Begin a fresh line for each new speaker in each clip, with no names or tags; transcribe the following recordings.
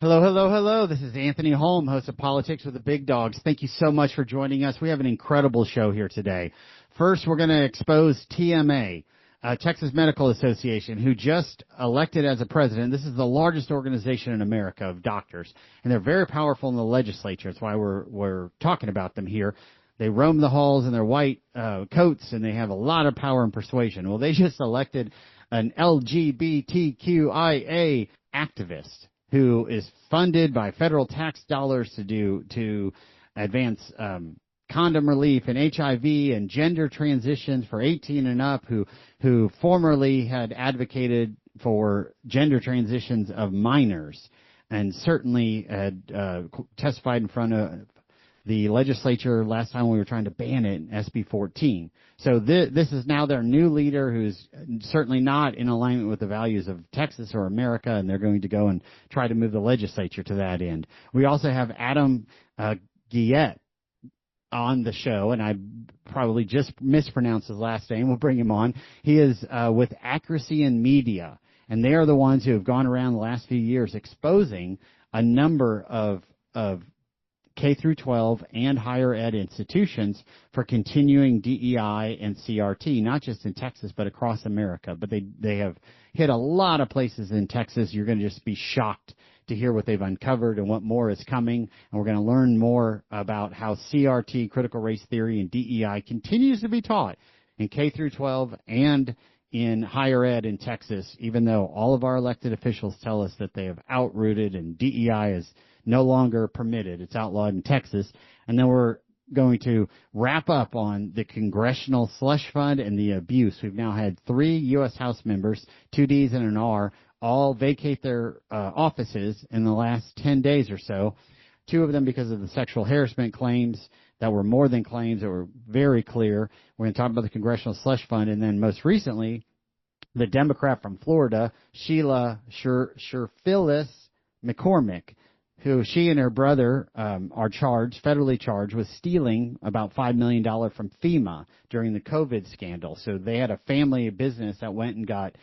Hello, hello, hello. This is Anthony Holm, host of Politics with the Big Dogs. Thank you so much for joining us. We have an incredible show here today. First, we're going to expose TMA, Texas Medical Association, who just elected as a president. This is the largest organization in America of doctors, and they're very powerful in the legislature. That's why we're talking about them here. They roam the halls in their white coats, and they have a lot of power and persuasion. Well, they just elected an LGBTQIA activist who is funded by federal tax dollars to advance condom relief and HIV and gender transitions for 18 and up, who formerly had advocated for gender transitions of minors and certainly had testified in front of the legislature last time we were trying to ban it in SB 14. So this is now their new leader, who's certainly not in alignment with the values of Texas or America, and they're going to go and try to move the legislature to that end. We also have Adam Guillet on the show, and I probably just mispronounced his last name. We'll bring him on. He is with Accuracy in Media, and they are the ones who have gone around the last few years exposing a number of K through 12 and higher ed institutions for continuing DEI and CRT, not just in Texas but across America. But they have hit a lot of places in Texas. You're going to just be shocked to hear what they've uncovered and what more is coming. And we're going to learn more about how CRT, critical race theory, and DEI continues to be taught in K through 12 and in higher ed in Texas, even though all of our elected officials tell us that they have outrooted and DEI is no longer permitted. It's outlawed in Texas. And then we're going to wrap up on the Congressional Slush Fund and the abuse. We've now had 3 U.S. House members, 2 Ds and an R, all vacate their offices in the last 10 days or so, 2 of them because of the sexual harassment claims that were more than claims, that were very clear. We're going to talk about the Congressional Slush Fund, and then most recently, the Democrat from Florida, Sheila Sherfilis McCormick, who she and her brother are federally charged with stealing about $5 million from FEMA during the COVID scandal. So they had a family business that went and got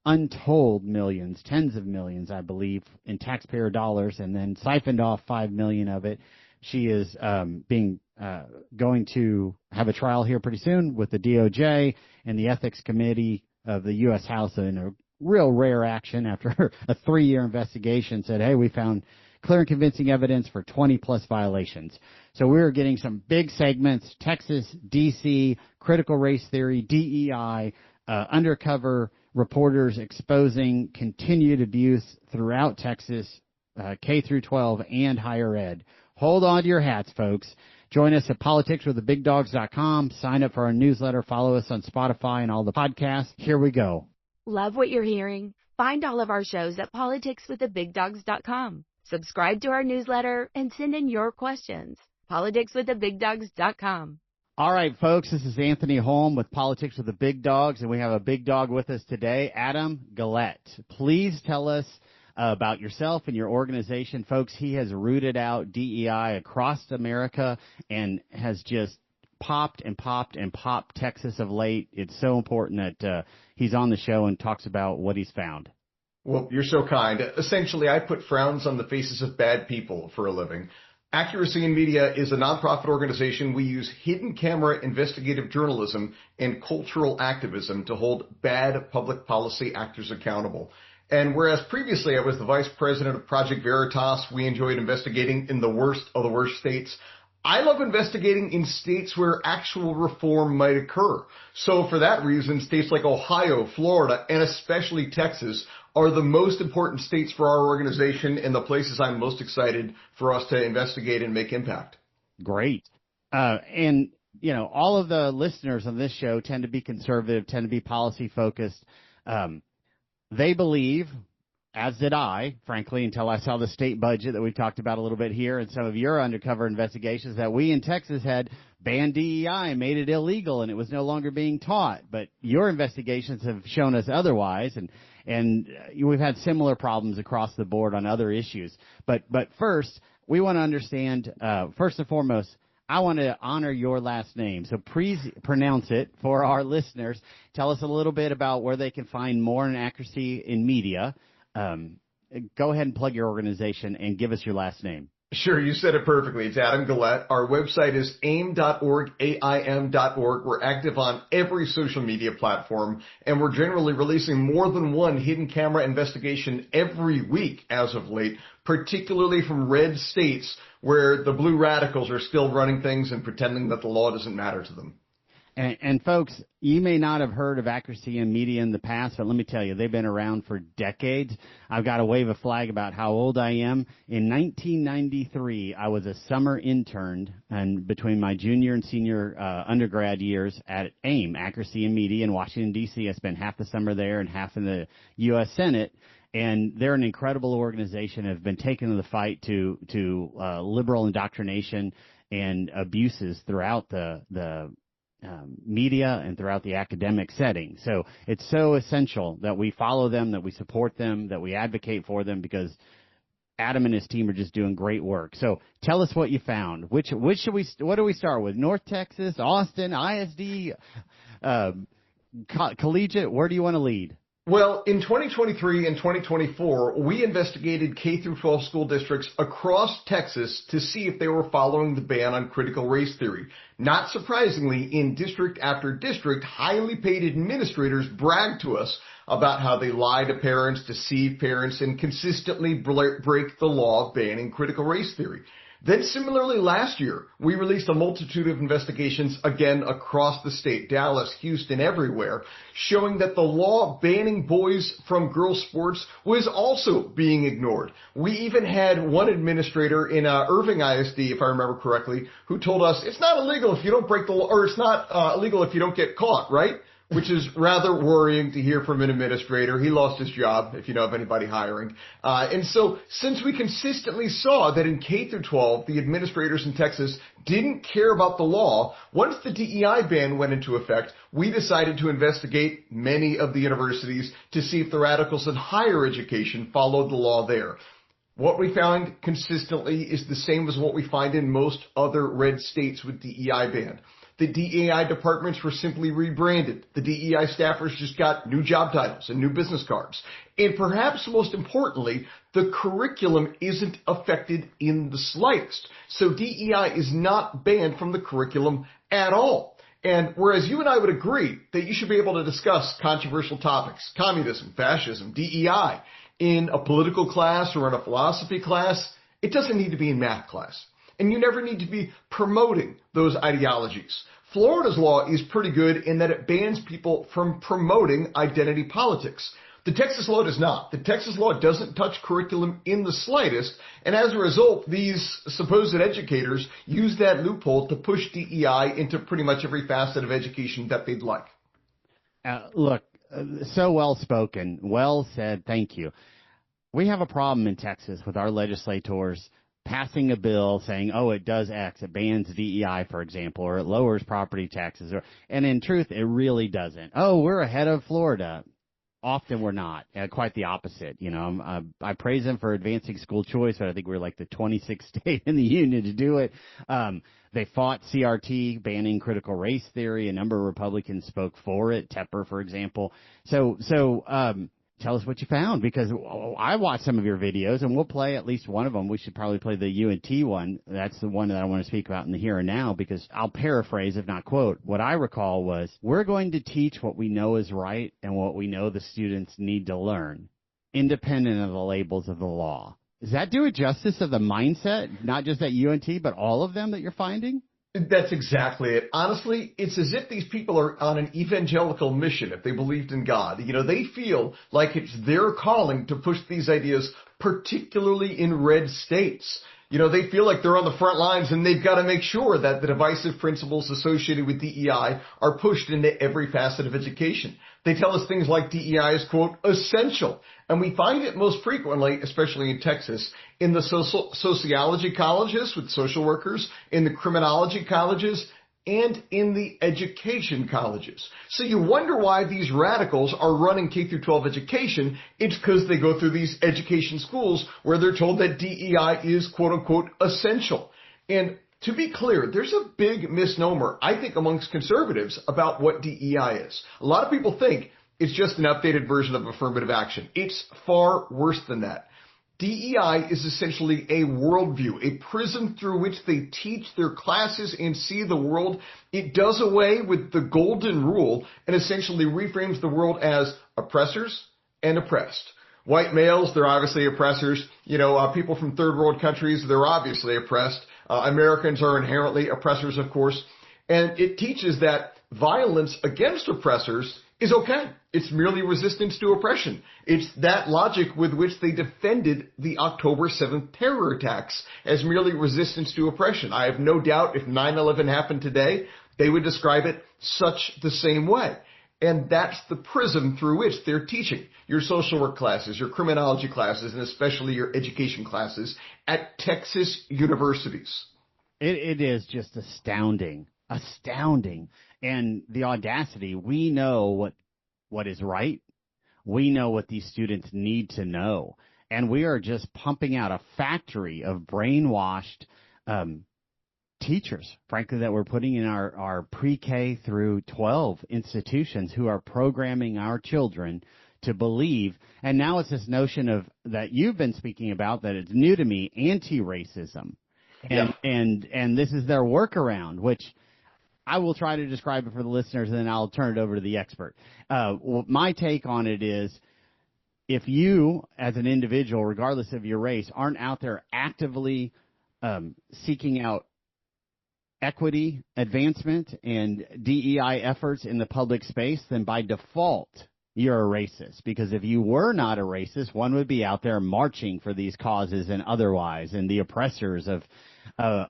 untold millions, tens of millions, I believe, in taxpayer dollars, and then siphoned off $5 million of it. She is going to have a trial here pretty soon with the DOJ and the Ethics Committee of the U.S. House in a real rare action after a 3-year investigation said, hey, we found clear and convincing evidence for 20-plus violations. So we're getting some big segments: Texas, D.C., critical race theory, DEI, undercover reporters exposing continued abuse throughout Texas, K through 12 and higher ed. Hold on to your hats, folks. Join us at politicswiththebigdogs.com. Sign up for our newsletter. Follow us on Spotify and all the podcasts. Here we go.
Love what you're hearing? Find all of our shows at politicswiththebigdogs.com. Subscribe to our newsletter and send in your questions. politicswiththebigdogs.com.
All right, folks, this is Anthony Holm with Politics with the Big Dogs, and we have a big dog with us today, Adam Guillet. Please tell us about yourself and your organization. Folks, he has rooted out DEI across America and has just popped Texas of late. It's so important that he's on the show and talks about what he's found.
Well, you're so kind. Essentially, I put frowns on the faces of bad people for a living. Accuracy in Media is a nonprofit organization. We use hidden camera investigative journalism and cultural activism to hold bad public policy actors accountable. And whereas previously I was the vice president of Project Veritas, we enjoyed investigating in the worst of the worst states. I love investigating in states where actual reform might occur. So for that reason, states like Ohio, Florida, and especially Texas are the most important states for our organization and the places I'm most excited for us to investigate and make impact.
Great. And, you know, all of the listeners on this show tend to be conservative, tend to be policy focused. They believe, as did I, frankly, until I saw the state budget that we talked about a little bit here and some of your undercover investigations, that we in Texas had banned DEI and made it illegal and it was no longer being taught. But your investigations have shown us otherwise, and we've had similar problems across the board on other issues. But first, we want to understand, first and foremost, I want to honor your last name. So please pronounce it for our listeners. Tell us a little bit about where they can find more on Accuracy in Media. go ahead and plug your organization and give us your last name.
Sure, you said it perfectly. It's Adam Gillette. Our website is aim.org, AIM.org. We're active on every social media platform, and we're generally releasing more than one hidden camera investigation every week as of late, particularly from red states where the blue radicals are still running things and pretending that the law doesn't matter to them.
And folks, you may not have heard of Accuracy in Media in the past, but let me tell you, they've been around for decades. I've got to wave a flag about how old I am. In 1993, I was a summer intern, and between my junior and senior undergrad years at AIM, Accuracy in Media in Washington, D.C. I spent half the summer there and half in the U.S. Senate. And they're an incredible organization, have been taking the fight to liberal indoctrination and abuses throughout the media and throughout the academic setting. So it's so essential that we follow them, that we support them, that we advocate for them, because Adam and his team are just doing great work. So tell us what you found. What do we start with? North Texas, Austin, ISD, collegiate? Where do you want to lead?
Well, in 2023 and 2024, we investigated K through 12 school districts across Texas to see if they were following the ban on critical race theory. Not surprisingly, in district after district, highly paid administrators bragged to us about how they lie to parents, deceive parents, and consistently break the law banning critical race theory. Then similarly last year, we released a multitude of investigations again across the state, Dallas, Houston, everywhere, showing that the law banning boys from girls sports was also being ignored. We even had one administrator in Irving ISD, if I remember correctly, who told us it's not illegal if you don't break the law, or it's not illegal if you don't get caught, right? Which is rather worrying to hear from an administrator. He lost his job, if you know of anybody hiring. And so since we consistently saw that in K through 12, the administrators in Texas didn't care about the law, once the DEI ban went into effect, we decided to investigate many of the universities to see if the radicals in higher education followed the law there. What we found consistently is the same as what we find in most other red states with DEI ban. The DEI departments were simply rebranded. The DEI staffers just got new job titles and new business cards. And perhaps most importantly, the curriculum isn't affected in the slightest. So DEI is not banned from the curriculum at all. And whereas you and I would agree that you should be able to discuss controversial topics, communism, fascism, DEI, in a political class or in a philosophy class, it doesn't need to be in math class. And you never need to be promoting those ideologies. Florida's law is pretty good in that it bans people from promoting identity politics. The Texas law does not. The Texas law doesn't touch curriculum in the slightest, and as a result, these supposed educators use that loophole to push DEI into pretty much every facet of education that they'd like.
Look, so well spoken, well said, thank you. We have a problem in Texas with our legislators passing a bill saying, oh, it does X, it bans DEI, for example, or it lowers property taxes, and in truth, it really doesn't. Oh, we're ahead of Florida. Often we're not. Quite the opposite. You know, I praise them for advancing school choice, but I think we're like the 26th state in the union to do it. They fought CRT, banning critical race theory. A number of Republicans spoke for it. Tepper, for example. So tell us what you found, because I watched some of your videos, and we'll play at least one of them. We should probably play the UNT one. That's the one that I want to speak about in the here and now, because I'll paraphrase, if not quote. What I recall was, we're going to teach what we know is right and what we know the students need to learn, independent of the labels of the law. Does that do it justice of the mindset, not just at UNT, but all of them that you're finding?
That's exactly it. Honestly, it's as if these people are on an evangelical mission if they believed in God. You know, they feel like it's their calling to push these ideas, particularly in red states. You know, they feel like they're on the front lines, and they've got to make sure that the divisive principles associated with DEI are pushed into every facet of education. They tell us things like DEI is, quote, essential. And we find it most frequently, especially in Texas, in the sociology colleges with social workers, in the criminology colleges, and in the education colleges. So you wonder why these radicals are running K through 12 education. It's because they go through these education schools where they're told that DEI is, quote unquote, essential. And to be clear, there's a big misnomer, I think, amongst conservatives about what DEI is. A lot of people think it's just an updated version of affirmative action. It's far worse than that. DEI is essentially a worldview, a prism through which they teach their classes and see the world. It does away with the golden rule and essentially reframes the world as oppressors and oppressed. White males, they're obviously oppressors. People from third world countries, they're obviously oppressed. Americans are inherently oppressors, of course. And it teaches that violence against oppressors is okay. It's merely resistance to oppression. It's that logic with which they defended the October 7th terror attacks as merely resistance to oppression. I have no doubt if 9/11 happened today, they would describe it such the same way. And that's the prism through which they're teaching your social work classes, your criminology classes, and especially your education classes at Texas universities.
It is just astounding. And the audacity, we know what is right. We know what these students need to know. And we are just pumping out a factory of brainwashed teachers, frankly, that we're putting in our pre-K through 12 institutions who are programming our children to believe. And now it's this notion of that you've been speaking about that it's new to me, anti-racism. And this is their workaround, which I will try to describe it for the listeners, and then I'll turn it over to the expert. My take on it is, if you, as an individual, regardless of your race, aren't out there actively seeking out equity, advancement, and DEI efforts in the public space, then by default, you're a racist. Because if you were not a racist, one would be out there marching for these causes and otherwise, and the oppressors of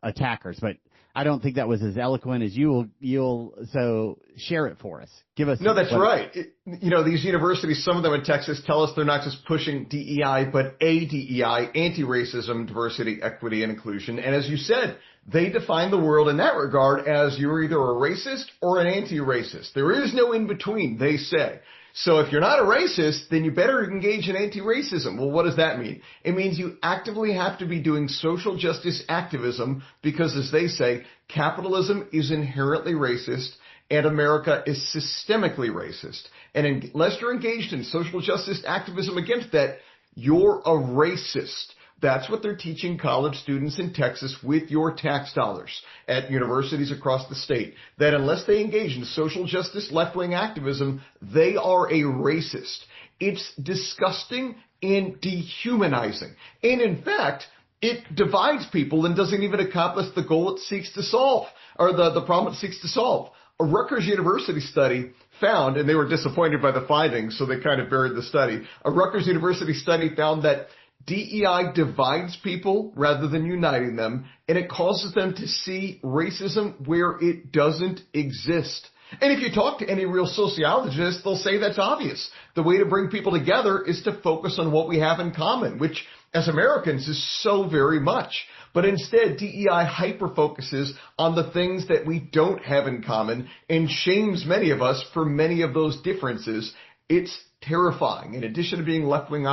attackers. But I don't think that was as eloquent as you'll so share it for us. Give us.
No, that's right. These universities, some of them in Texas, tell us they're not just pushing DEI, but ADEI, anti-racism, diversity, equity, and inclusion. And as you said, they define the world in that regard as you're either a racist or an anti-racist. There is no in between, they say. So if you're not a racist, then you better engage in anti-racism. Well, what does that mean? It means you actively have to be doing social justice activism because, as they say, capitalism is inherently racist and America is systemically racist. And unless you're engaged in social justice activism against that, you're a racist. That's what they're teaching college students in Texas with your tax dollars at universities across the state, that unless they engage in social justice left-wing activism, they are a racist. It's disgusting and dehumanizing. And in fact, it divides people and doesn't even accomplish the goal it seeks to solve, or the problem it seeks to solve. A Rutgers University study found, and they were disappointed by the findings, so they kind of buried the study. A Rutgers University study found that DEI divides people rather than uniting them, and it causes them to see racism where it doesn't exist. And if you talk to any real sociologist, they'll say that's obvious. The way to bring people together is to focus on what we have in common, which as Americans is so very much. But instead, DEI hyper-focuses on the things that we don't have in common and shames many of us for many of those differences. It's terrifying. In addition to being left-wing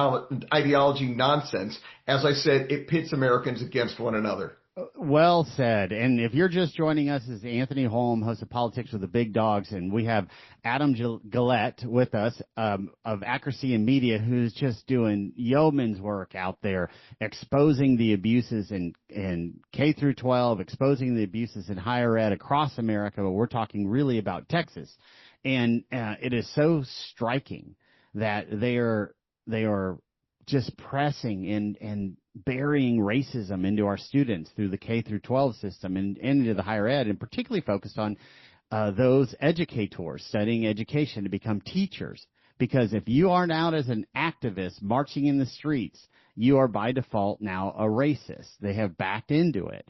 ideology nonsense, as I said, it pits Americans against one another.
Well said. And if you're just joining us, this is Anthony Holm, host of Politics with the Big Dogs, and we have Adam Gillette with us of Accuracy in Media, who's just doing yeoman's work out there, exposing the abuses in K through 12, exposing the abuses in higher ed across America, but we're talking really about Texas. And it is so striking that they are just pressing and burying racism into our students through the K through 12 system and into the higher ed, and particularly focused on those educators studying education to become teachers. Because if you aren't out as an activist marching in the streets, you are by default now a racist. They have backed into it.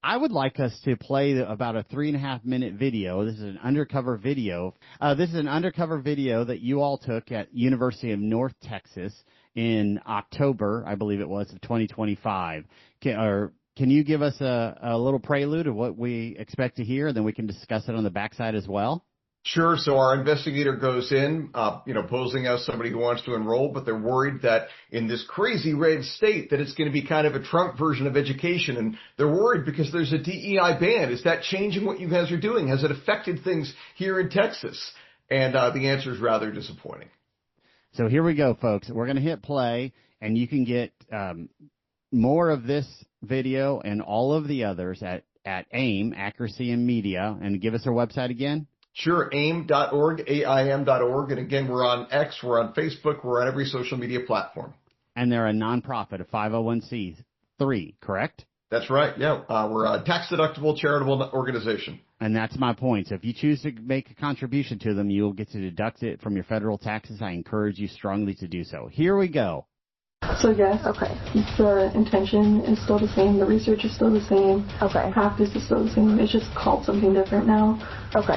I would like us to play about a 3.5-minute video. This is an undercover video. This is an undercover video that you all took at University of North Texas in October, I believe it was, of 2025. Can you give us a little prelude of what we expect to hear, and then we can discuss it on the backside as well?
Sure. So our investigator goes in, posing as somebody who wants to enroll, but they're worried that in this crazy red state that it's going to be kind of a Trump version of education. And they're worried because there's a DEI ban. Is that changing what you guys are doing? Has it affected things here in Texas? And the answer is rather disappointing.
So here we go, folks. We're going to hit play, And you can get more of this video and all of the others at AIM, Accuracy in Media. And give us our website again.
Sure, aim.org, AIM.org. And again, we're on X, we're on Facebook, we're on every social media platform.
And they're a nonprofit, a 501c3, correct?
That's right. Yeah, we're a tax-deductible charitable organization.
And that's my point. So if you choose to make a contribution to them, you'll get to deduct it from your federal taxes. I encourage you strongly to do so. Here we go.
So yes, okay. The intention is still the same. The research is still the same.
Okay.
Practice is still the same. It's just called something different now.
Okay.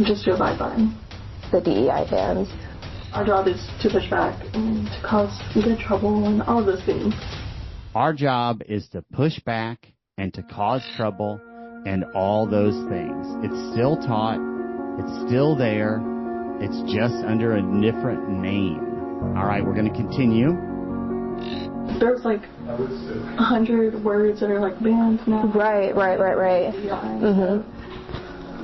Just to abide by
the DEI bans.
Our job is to push back and to cause good trouble and all those things.
Our job is to push back and to cause trouble and all those things. It's still taught. It's still there. It's just under a different name. All right, we're going to continue.
There's like 100 words that are like banned now.
Right.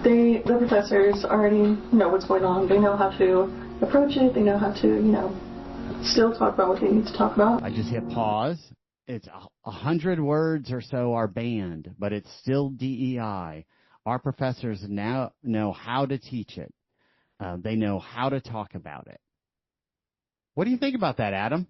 The professors already know what's going on. They know how to approach it. They know how to, still talk about what they need to talk about.
I just hit pause. It's 100 words or so are banned, but it's still DEI. Our professors now know how to teach it. They know how to talk about it. What do you think about that, Adam?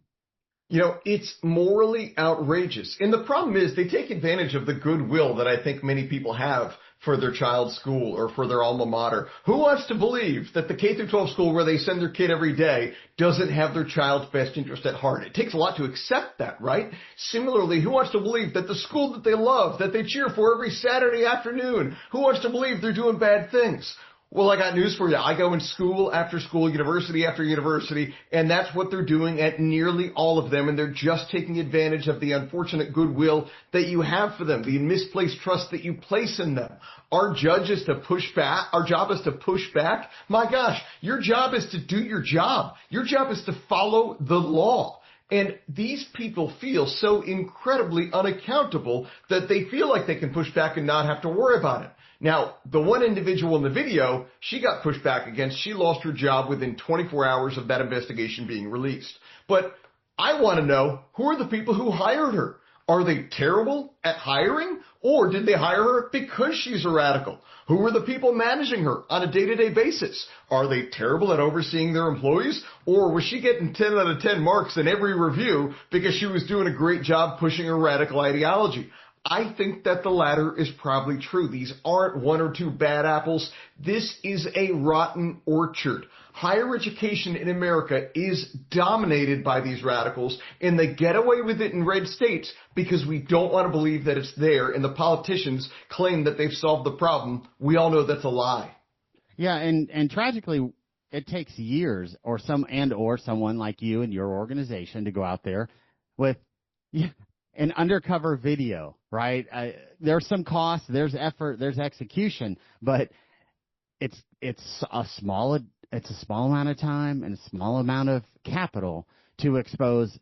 It's morally outrageous. And the problem is they take advantage of the goodwill that I think many people have for their child's school or for their alma mater. Who wants to believe that the K-12 school where they send their kid every day doesn't have their child's best interest at heart? It takes a lot to accept that, right? Similarly, who wants to believe that the school that they love, that they cheer for every Saturday afternoon, who wants to believe they're doing bad things? Well, I got news for you. I go in school after school, university after university, and that's what they're doing at nearly all of them, and they're just taking advantage of the unfortunate goodwill that you have for them, the misplaced trust that you place in them. Our job is to push back. My gosh, your job is to do your job. Your job is to follow the law. And these people feel so incredibly unaccountable that they feel like they can push back and not have to worry about it. Now, the one individual in the video, she got pushed back against. She lost her job within 24 hours of that investigation being released. But I want to know, who are the people who hired her? Are they terrible at hiring? Or did they hire her because she's a radical? Who are the people managing her on a day-to-day basis? Are they terrible at overseeing their employees? Or was she getting 10 out of 10 marks in every review because she was doing a great job pushing her radical ideology? I think that the latter is probably true. These aren't one or two bad apples. This is a rotten orchard. Higher education in America is dominated by these radicals, and they get away with it in red states because we don't want to believe that it's there, and the politicians claim that they've solved the problem. We all know that's a lie.
Yeah, and tragically, it takes years or someone like you and your organization to go out there with an undercover video, right? There's some cost, there's effort, there's execution, but it's a small amount of time and a small amount of capital to expose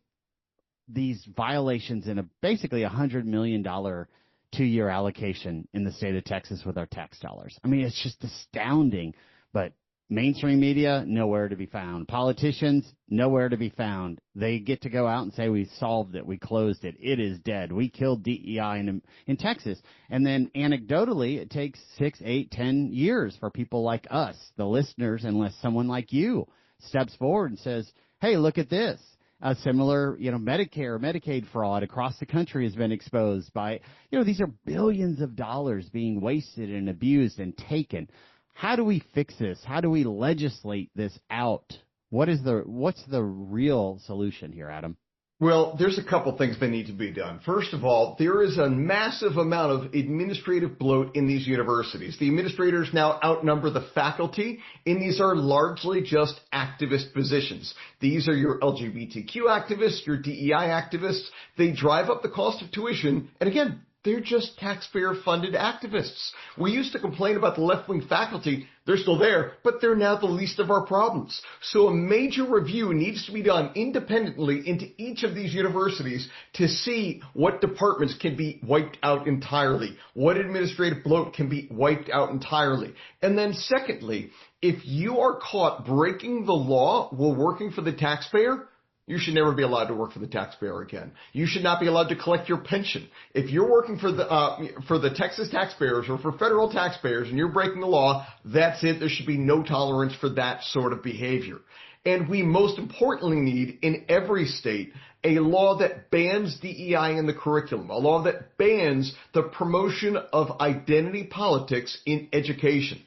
these violations in basically $100 million 2-year allocation in the state of Texas with our tax dollars. I mean, it's just astounding, but mainstream media, nowhere to be found. Politicians, nowhere to be found. They get to go out and say, we solved it, we closed it, it is dead, we killed DEI in Texas. And then anecdotally, it takes 6, 8, 10 years for people like us, the listeners, unless someone like you steps forward and says, hey, look at this. A similar, Medicare, Medicaid fraud across the country has been exposed by, these are billions of dollars being wasted and abused and taken. How do we fix this? How do we legislate this out? What's the real solution here, Adam?
Well, there's a couple things that need to be done. First of all, there is a massive amount of administrative bloat in these universities. The administrators now outnumber the faculty, and these are largely just activist positions. These are your LGBTQ activists, your DEI activists. They drive up the cost of tuition, and again, they're just taxpayer-funded activists. We used to complain about the left-wing faculty. They're still there, but they're now the least of our problems. So a major review needs to be done independently into each of these universities to see what departments can be wiped out entirely, what administrative bloat can be wiped out entirely. And then secondly, if you are caught breaking the law while working for the taxpayer, you should never be allowed to work for the taxpayer again. You should not be allowed to collect your pension. If you're working for the Texas taxpayers or for federal taxpayers and you're breaking the law, that's it. There should be no tolerance for that sort of behavior. And we most importantly need in every state a law that bans DEI in the curriculum, a law that bans the promotion of identity politics in education.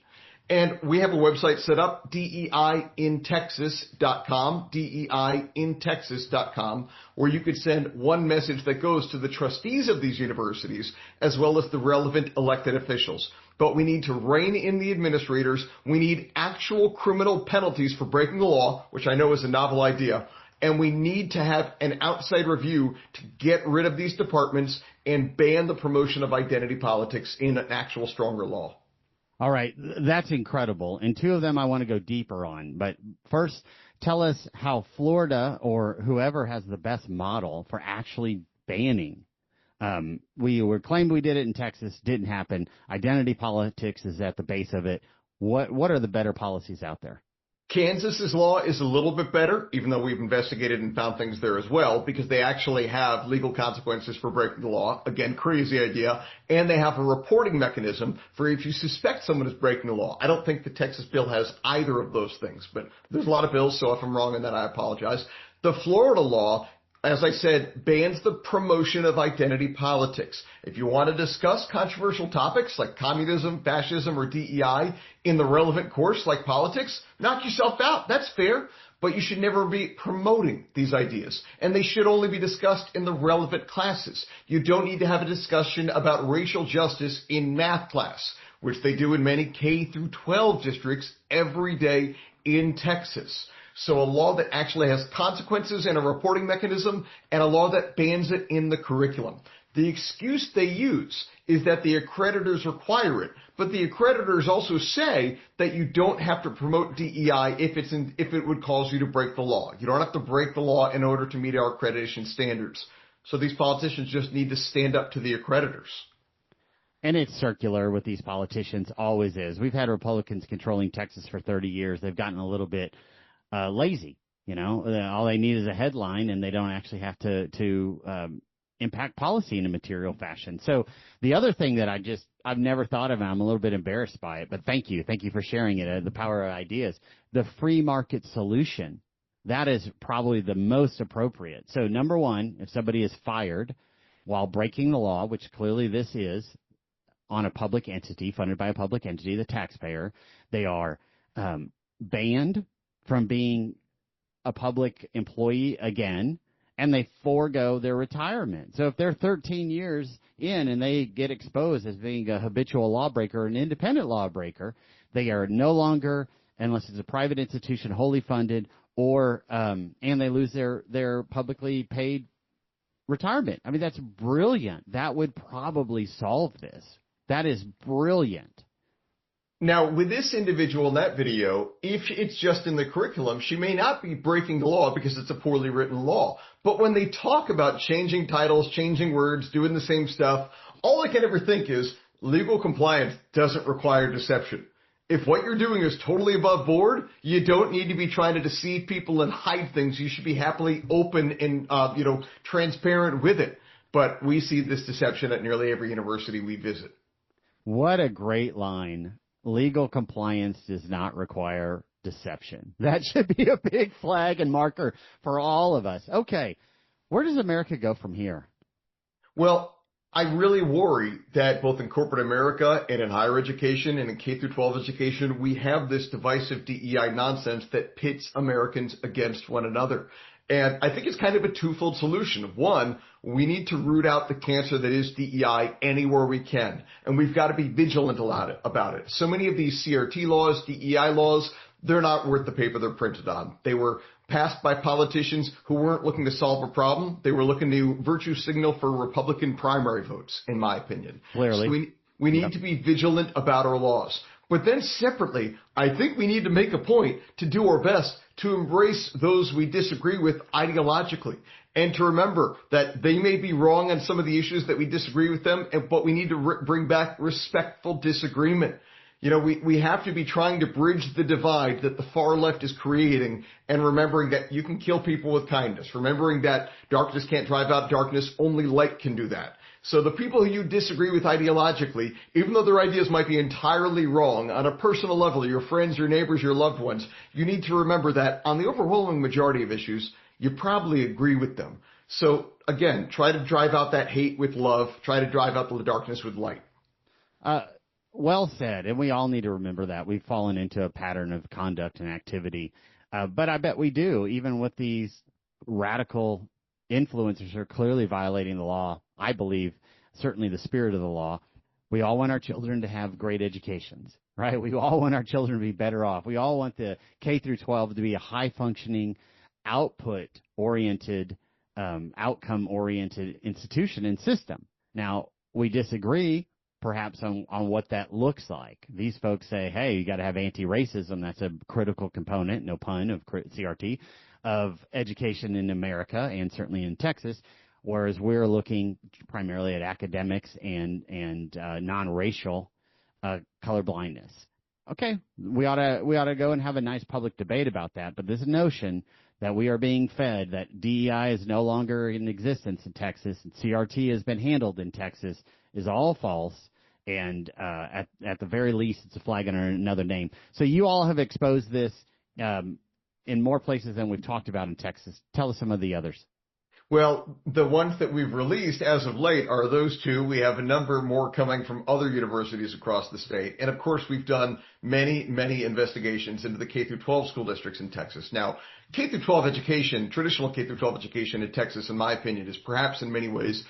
And we have a website set up, DEIintexas.com, DEIintexas.com, where you could send one message that goes to the trustees of these universities as well as the relevant elected officials. But we need to rein in the administrators. We need actual criminal penalties for breaking the law, which I know is a novel idea. And we need to have an outside review to get rid of these departments and ban the promotion of identity politics in an actual stronger law.
All right, that's incredible. And two of them I want to go deeper on. But first, tell us how Florida or whoever has the best model for actually banning. We were claimed we did it in Texas, didn't happen. Identity politics is at the base of it. What are the better policies out there?
Kansas's law is a little bit better, even though we've investigated and found things there as well, because they actually have legal consequences for breaking the law. Again, crazy idea. And they have a reporting mechanism for if you suspect someone is breaking the law. I don't think the Texas bill has either of those things, but there's a lot of bills, so if I'm wrong in that, I apologize. The Florida law, as I said, bans the promotion of identity politics. If you want to discuss controversial topics like communism, fascism, or DEI in the relevant course like politics, knock yourself out. That's fair. But you should never be promoting these ideas. And they should only be discussed in the relevant classes. You don't need to have a discussion about racial justice in math class, which they do in many K through 12 districts every day in Texas. So a law that actually has consequences and a reporting mechanism, and a law that bans it in the curriculum. The excuse they use is that the accreditors require it, but the accreditors also say that you don't have to promote DEI if it would cause you to break the law. You don't have to break the law in order to meet our accreditation standards. So these politicians just need to stand up to the accreditors.
And it's circular with these politicians, always is. We've had Republicans controlling Texas for 30 years. They've gotten a little bit lazy, you know. All they need is a headline, and they don't actually have to impact policy in a material fashion. So the other thing that I've never thought of, and I'm a little bit embarrassed by it, but thank you for sharing it. The power of ideas, the free market solution, that is probably the most appropriate. So number one, if somebody is fired while breaking the law, which clearly this is on a public entity funded by a public entity, the taxpayer, they are banned from being a public employee again, and they forego their retirement. So if they're 13 years in and they get exposed as being a habitual lawbreaker, an independent lawbreaker, they are no longer, unless it's a private institution, wholly funded, or and they lose their publicly paid retirement. I mean, that's brilliant. That would probably solve this. That is brilliant.
Now, with this individual in that video, if it's just in the curriculum, she may not be breaking the law because it's a poorly written law. But when they talk about changing titles, changing words, doing the same stuff, all I can ever think is legal compliance doesn't require deception. If what you're doing is totally above board, you don't need to be trying to deceive people and hide things. You should be happily open and, transparent with it. But we see this deception at nearly every university we visit.
What a great line. Legal compliance does not require deception. That should be a big flag and marker for all of us. Okay, where does America go from here?
Well, I really worry that both in corporate America and in higher education and in K through 12 education, we have this divisive DEI nonsense that pits Americans against one another. And I think it's kind of a twofold solution. One, we need to root out the cancer that is DEI anywhere we can. And we've got to be vigilant about it. So many of these CRT laws, DEI laws, they're not worth the paper they're printed on. They were passed by politicians who weren't looking to solve a problem. They were looking to virtue signal for Republican primary votes, in my opinion.
Clearly.
So we need to be vigilant about our laws. But then separately, I think we need to make a point to do our best to embrace those we disagree with ideologically, and to remember that they may be wrong on some of the issues that we disagree with them, but we need to bring back respectful disagreement. You know, we have to be trying to bridge the divide that the far left is creating, and remembering that you can kill people with kindness, remembering that darkness can't drive out darkness, only light can do that. So the people who you disagree with ideologically, even though their ideas might be entirely wrong, on a personal level, your friends, your neighbors, your loved ones, you need to remember that on the overwhelming majority of issues, you probably agree with them. So again, try to drive out that hate with love, try to drive out the darkness with light.
Well said, and we all need to remember that. We've fallen into a pattern of conduct and activity, but I bet we do, even with these radical influencers who are clearly violating the law. I believe, certainly the spirit of the law. We all want our children to have great educations, right? We all want our children to be better off. We all want the K through 12 to be a high-functioning, output-oriented, outcome-oriented institution and system. Now, we disagree perhaps on what that looks like. These folks say, hey, you got to have anti-racism. That's a critical component, no pun, of CRT, of education in America and certainly in Texas, whereas we're looking primarily at academics and non-racial colorblindness. Okay, we ought to go and have a nice public debate about that, but this notion that we are being fed that DEI is no longer in existence in Texas and CRT has been handled in Texas is all false, and at the very least, it's a flag under another name. So you all have exposed this in more places than we've talked about in Texas. Tell us some of the others.
Well, the ones that we've released as of late are those two. We have a number more coming from other universities across the state. And, of course, we've done many, many investigations into the K-12 school districts in Texas. Now, K-12 education, traditional K-12 education in Texas, in my opinion, is perhaps in many ways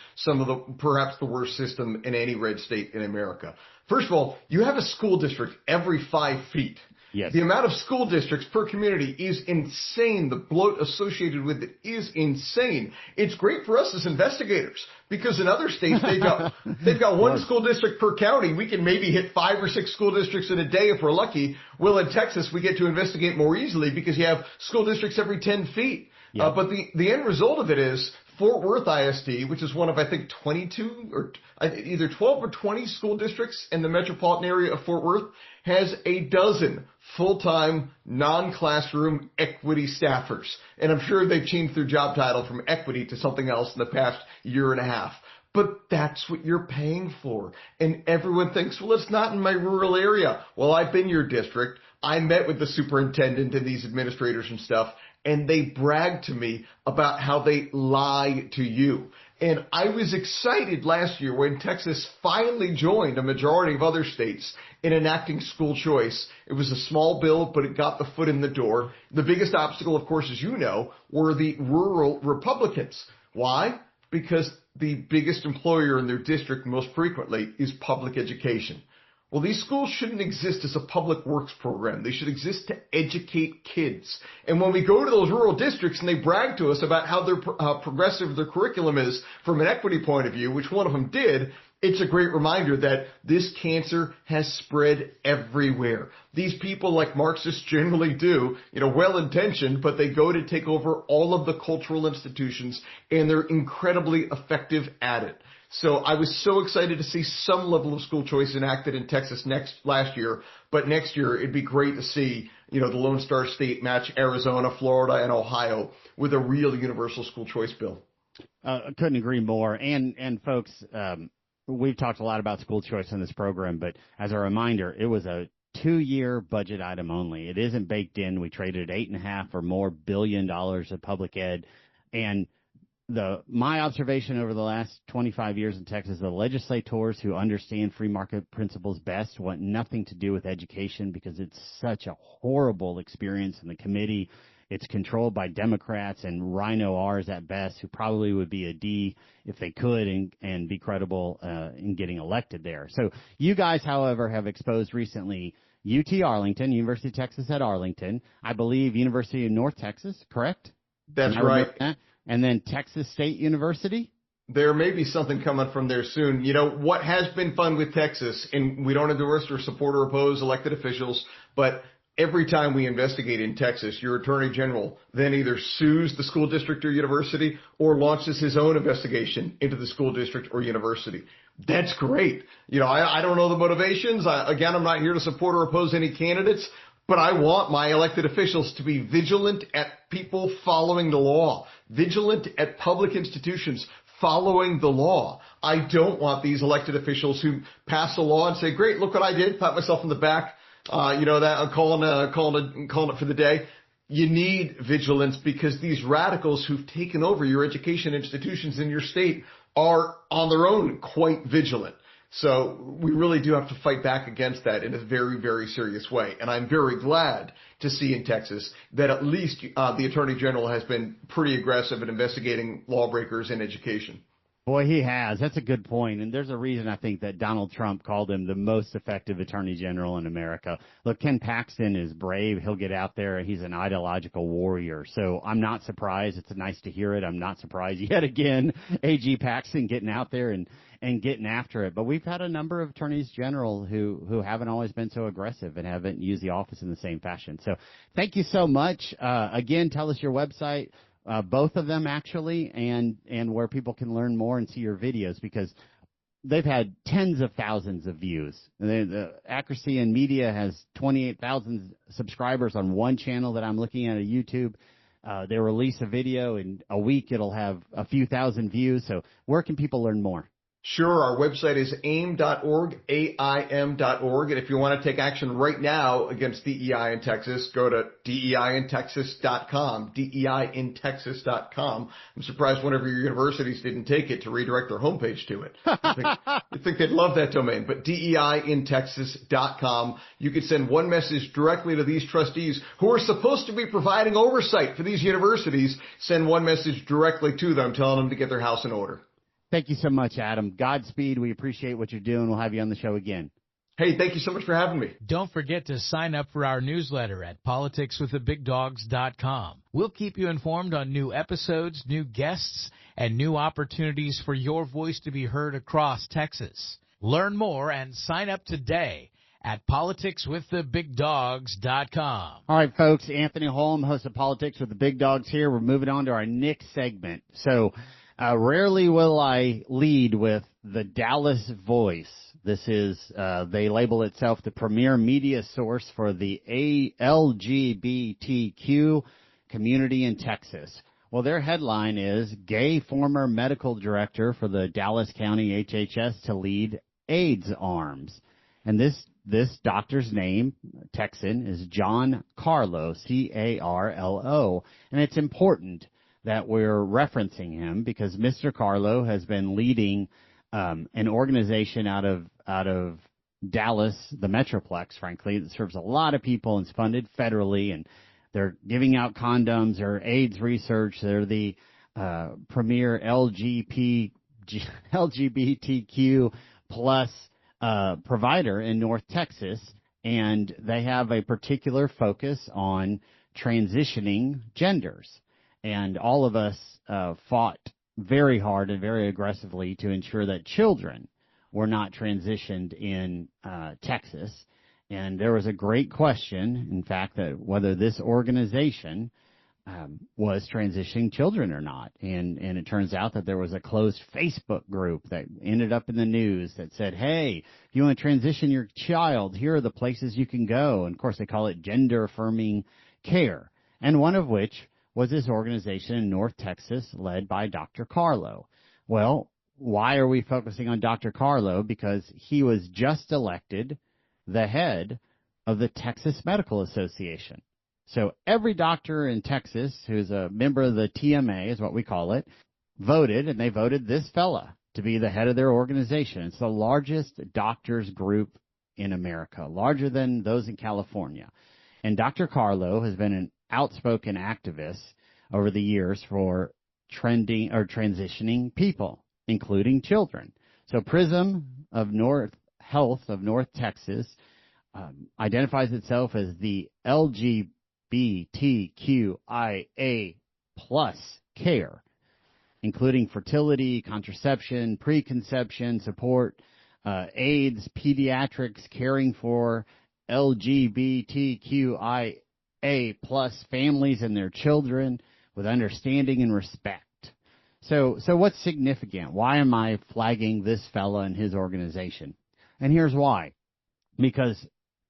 perhaps the worst system in any red state in America. First of all, you have a school district every 5 feet.
Yes.
The amount of school districts per community is insane. The bloat associated with it is insane. It's great for us as investigators because in other states they've got one school district per county. We can maybe hit 5 or 6 school districts in a day if we're lucky. Well, in Texas, we get to investigate more easily because you have school districts every 10 feet. Yep. But the end result of it is Fort Worth ISD, which is one of, I think, 22 or either 12 or 20 school districts in the metropolitan area of Fort Worth, has a dozen full-time, non-classroom equity staffers. And I'm sure they've changed their job title from equity to something else in the past year and a half. But that's what you're paying for. And everyone thinks, well, it's not in my rural area. Well, I've been your district. I met with the superintendent and these administrators and stuff, and they bragged to me about how they lie to you. And I was excited last year when Texas finally joined a majority of other states in enacting school choice. It was a small bill, but it got the foot in the door. The biggest obstacle, of course, as you know, were the rural Republicans. Why? Because the biggest employer in their district most frequently is public education. Well, these schools shouldn't exist as a public works program. They should exist to educate kids. And when we go to those rural districts and they brag to us about how progressive their curriculum is from an equity point of view, which one of them did, it's a great reminder that this cancer has spread everywhere. These people, like Marxists generally do, well-intentioned, but they go to take over all of the cultural institutions, and they're incredibly effective at it. So I was so excited to see some level of school choice enacted in Texas last year, but next year it'd be great to see, the Lone Star State match Arizona, Florida, and Ohio with a real universal school choice bill.
Couldn't agree more. And folks, we've talked a lot about school choice in this program, but as a reminder, it was a 2-year budget item only. It isn't baked in. We traded $8.5 or more billion of public ed, and my observation over the last 25 years in Texas, the legislators who understand free market principles best want nothing to do with education because it's such a horrible experience in the committee. It's controlled by Democrats and Rhino R's at best, who probably would be a D if they could and be credible in getting elected there. So you guys, however, have exposed recently UT Arlington, University of Texas at Arlington, I believe University of North Texas, correct?
That's right.
And then Texas State University?
There may be something coming from there soon. What has been fun with Texas, and we don't endorse or support or oppose elected officials, but every time we investigate in Texas, your attorney general then either sues the school district or university or launches his own investigation into the school district or university. That's great. I don't know the motivations. I'm not here to support or oppose any candidates, but I want my elected officials to be vigilant at people following the law, vigilant at public institutions following the law. I don't want these elected officials who pass a law and say, great, look what I did, pat myself on the back. That I'm calling it for the day. You need vigilance because these radicals who've taken over your education institutions in your state are on their own quite vigilant. So we really do have to fight back against that in a very, very serious way. And I'm very glad to see in Texas that at least the Attorney General has been pretty aggressive in investigating lawbreakers in education.
Boy, he has. That's a good point. And there's a reason I think that Donald Trump called him the most effective attorney general in America. Look, Ken Paxton is brave. He'll get out there. He's an ideological warrior. So I'm not surprised. It's nice to hear it. I'm not surprised yet again, A.G. Paxton getting out there and getting after it. But we've had a number of attorneys general who haven't always been so aggressive and haven't used the office in the same fashion. So thank you so much. Again, tell us your website. Both of them actually, and where people can learn more and see your videos, because they've had tens of thousands of views. The Accuracy in Media has 28,000 subscribers on one channel that I'm looking at YouTube. They release a video in a week, it'll have a few thousand views. So where can people learn more?
Sure. Our website is aim.org, AIM.org. And if you want to take action right now against DEI in Texas, go to DEIintexas.com, DEIintexas.com. I'm surprised one of your universities didn't take it to redirect their homepage to it. I think they'd love that domain. But DEIintexas.com. You could send one message directly to these trustees who are supposed to be providing oversight for these universities. Send one message directly to them telling them to get their house in order.
Thank you so much, Adam. Godspeed. We appreciate what you're doing. We'll have you on the show again.
Hey, thank you so much for having me.
Don't forget to sign up for our newsletter at politicswiththebigdogs.com. We'll keep you informed on new episodes, new guests, and new opportunities for your voice to be heard across Texas. Learn more and sign up today at politicswiththebigdogs.com.
All right, folks. Anthony Holm, host of Politics with the Big Dogs here. We're moving on to our next segment. So rarely will I lead with the Dallas Voice. This is, they label itself the premier media source for the LGBTQ community in Texas. Well, their headline is Gay Former Medical Director for the Dallas County HHS to Lead AIDS Arms. And this doctor's name, Texan, is John Carlo, C-A-R-L-O. And it's important that we're referencing him because Mr. Carlo has been leading an organization out of Dallas, the Metroplex, frankly, that serves a lot of people and is funded federally, and they're giving out condoms, they're AIDS research, they're the premier LGBTQ plus provider in North Texas, and they have a particular focus on transitioning genders. And all of us fought very hard and very aggressively to ensure that children were not transitioned in Texas. And there was a great question, in fact, that whether this organization was transitioning children or not. And it turns out that there was a closed Facebook group that ended up in the news that said, hey, if you want to transition your child, here are the places you can go. And, of course, they call it gender affirming care. And one of which was this organization in North Texas led by Dr. Carlo. Well, why are we focusing on Dr. Carlo? Because he was just elected the head of the Texas Medical Association. So every doctor in Texas who's a member of the TMA, is what we call it, voted, and they voted this fella to be the head of their organization. It's the largest doctors group in America, larger than those in California. And Dr. Carlo has been an outspoken activist over the years for transitioning people, including children. So PRISM of North Health of North Texas identifies itself as the LGBTQIA plus care, including fertility, contraception, preconception, support, AIDS, pediatrics, caring for LGBTQIA plus families and their children with understanding and respect. So what's significant? Why am I flagging this fella and his organization? And here's why. Because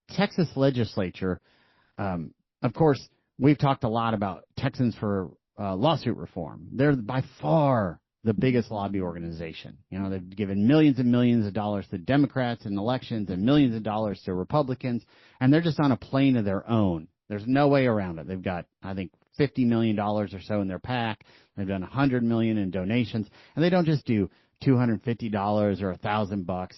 Texas legislature, of course, we've talked a lot about Texans for lawsuit reform. They're by far the biggest lobby organization. You know, they've given millions and millions of dollars to Democrats in elections and millions of dollars to Republicans, and they're just on a plane of their own. There's no way around it. They've got, I think, $50 million or so in their PAC. They've done $100 million in donations, and they don't just do $250 or $1,000.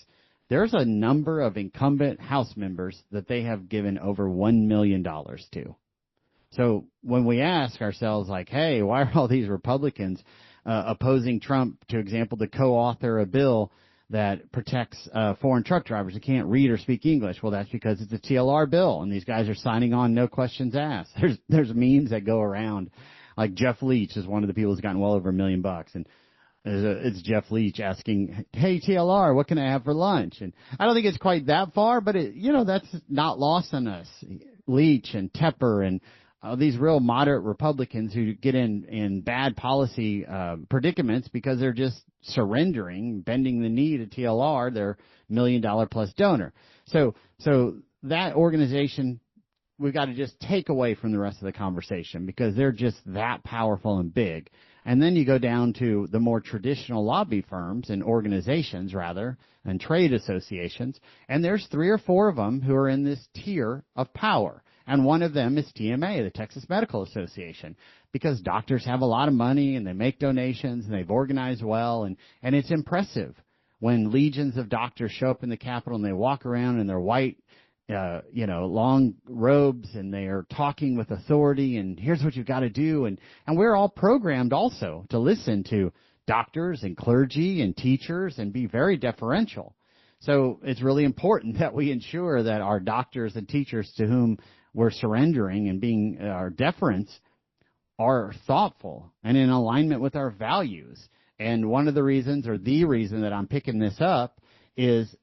There's a number of incumbent House members that they have given over $1 million to. So when we ask ourselves, like, hey, why are all these Republicans opposing Trump, to example, to co-author a bill that protects foreign truck drivers who can't read or speak English? Well, that's because it's a TLR bill, and these guys are signing on, no questions asked. There's memes that go around, like Jeff Leach is one of the people who's gotten well over $1 million, and it's Jeff Leach asking, hey, TLR, what can I have for lunch? And I don't think it's quite that far, but that's not lost on us. Leach and Tepper and these real moderate Republicans who get in bad policy predicaments because they're just surrendering, bending the knee to TLR, their $1 million plus donor. So that organization, we've got to just take away from the rest of the conversation because they're just that powerful and big. And then you go down to the more traditional lobby firms and organizations, rather, and trade associations, and there's 3 or 4 of them who are in this tier of power. And one of them is TMA, the Texas Medical Association, because doctors have a lot of money and they make donations and they've organized well. And it's impressive when legions of doctors show up in the Capitol and they walk around in their white, long robes and they are talking with authority and here's what you've got to do. And we're all programmed also to listen to doctors and clergy and teachers and be very deferential. So it's really important that we ensure that our doctors and teachers to whom we're surrendering and being our deference are thoughtful and in alignment with our values. And one of the reasons, or the reason that I'm picking this up, is